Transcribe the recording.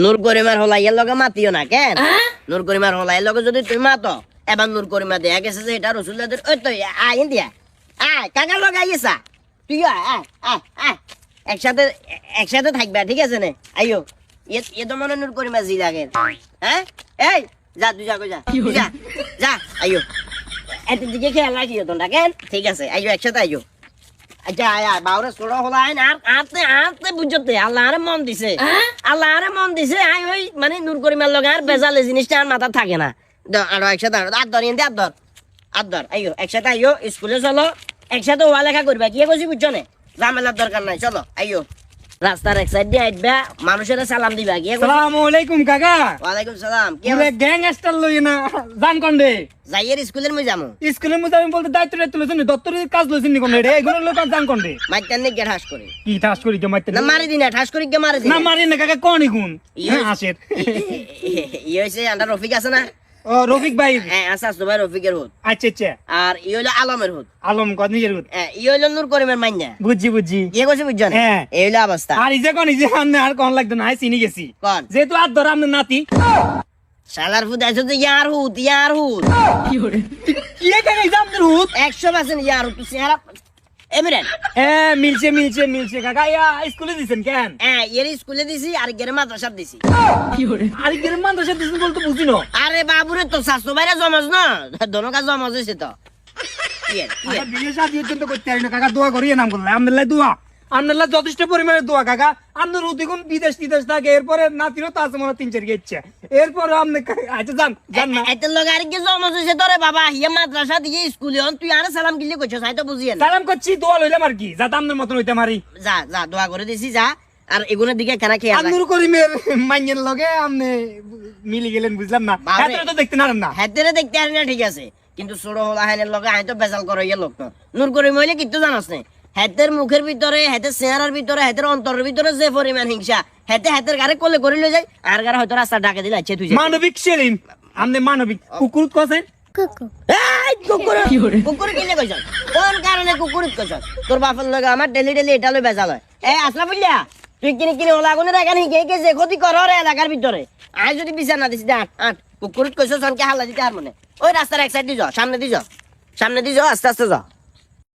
নূর করিমার হলাইয়ের লগে মাতিও না কেন নূর করিমার হলাইয়ের লগে যদি তুমি মাতো এবার নূর করিমা দেয়া গেছে যে এটা রসুল্লাদের ওই তো আয় দিয়া আয় কাকার লগে আইসা তুই একসাথে একসাথে থাকবে ঠিক আছে না আইও এ তো মনে নূর করিমা জি লাগে হ্যাঁ এই যা তুই যা যা যা যা আইও এত দিকে খেয়াল রাখিও তোমরা কেন ঠিক আছে আইও একসাথে আইও আচ্ছা আয়া বাউরে ছোড়া হলো আইন আর আতে আতে বুঝতে আল্লাহরে মন দিছে আল্লাহরে মন দিছে আই ওই মানে নূর করিমার লগে আর বেজালে জিনিসটা আর মাথা থাকে না আর একসাথে আর ধর ইন্দি আর ধর আইও একসাথে আইও স্কুলে চলো একসাথে ওয়া লেখা করবা কি কইছি বুঝছো না ঝামেলার দরকার নাই চলো আইও রাস্তার এক সাইড দিয়ে আইবা মানুষের সালাম দিবা কি আসসালামু আলাইকুম কাকা ওয়ালাইকুম সালাম কি পুরো গ্যাংস্টার লই না জান কোন রে যাইয়ের স্কুলের মই যামু স্কুলের মধ্যে আমি বলতে দায়িত্ব লইছেন দপ্তরের কাজ লইছেন নি কোন রে এগুলো লোক জান কোন রে মাইতান নে গেঠাস করে কি ঠাস করি কে মাইতে না মারি দিনা ঠাস করে কে মারি দিনা না মারি না কাকা কোন গুণ আসের ই হইছে আন্ডার রফিক আছে না ও রফিক ভাই হ্যাঁ আচ্ছা ভাই রফিকের হুদ আচ্ছা আচ্ছা আর ই হইলো আলমের হুদ আলম কদ নিজের হুদ ই হইলো নূর করিমের মাইনা বুঝছি কি কইছে বুঝছো না হ্যাঁ। এই হইলো অবস্থা আর ইজে কোন ইজে আমনে আর কোন লাগতো না চিনি গেছি কোন যেহেতু আর ধর আমনে নাতি শালার হুদ আছে তো ইয়ার হুদ কি হরে কি কাকা ইজে আমনের হুদ 100% ইয়ার হুদ তুই চেহারা এমরেন মিলছে কাকা ইয়া স্কুলে দিছেন কেন এর স্কুলে দিছি আর গেরে মাদ্রাসা দিছি কি হরে আর গেরে মাদ্রাসা দিছেন বলতে বুঝিনো আরে বাবুরে তো শাশু ভাইরা জমজ না দোনো কাজ জমজ হইছে তো বিয়ে শাদী পর্যন্ত করতে পারি না কাকা দোয়া করিয়ে নাম করলে আমদুল্লাহ দোয়া আমদুল্লাহ যথেষ্ট পরিমাণে দোয়া কাকা আপনার উদিগুন বিদেশ থাকে এরপরে নাতিরও তো আছে মনে 3-4 গেছে এরপরে আপনি আচ্ছা যান না এত লগে আর কি জমজ হইছে তোরে বাবা হিয়া মাদ্রাসা দিয়ে স্কুলে হন তুই আর সালাম গিলে কইছস আই তো বুঝিয়ে না সালাম করছি দোয়া লইলাম আর কি যা আমনের মতন হইতে মারি যা দোয়া করে দিছি যা আর এগুনের দিকে কেনা খেয়াল রাখ আন্নুর করিমের মাইনের লগে আপনি মিলি গেলেন বুঝলাম না বাবারে। এতটা তো দেখতে নারেন না হেতেরে দেখতে আর না ঠিক আছে কিন্তু ছোট হলা হাইনের লগে আই তো বেজাল করে ইয়ে লোক তো নূর করিম হইলে কিচ্ছু জানাস না হেতের মুখের ভিতরে হেতের চেহারার ভিতরে হেতের অন্তরের ভিতরে যে পরিমাণ হিংসা হেতের গারে কোলে করে লই যায় আর গারে হয়তো রাস্তা ডাকে দিলে আছে তুই মানবিক সেলিম আপনি মানবিক কুকুর কছেন কুকুর কিনে কইছ কোন কারণে কুকুর কইছ তোর বাপের লগে আমার ডেলি এটা লই বেজাল হয় আসলা বুঝলা তুই কিনে ওলা গুনে রাখানি কে যে ক্ষতি কর রে এলাকার ভিতরে আজ যদি বিচার না দিছি আট কুকুর কইছ সনকে হাল্লা দিতে আর মনে ওই রাস্তার এক সাইড দি যাও সামনে দি যাও আস্তে আস্তে যাও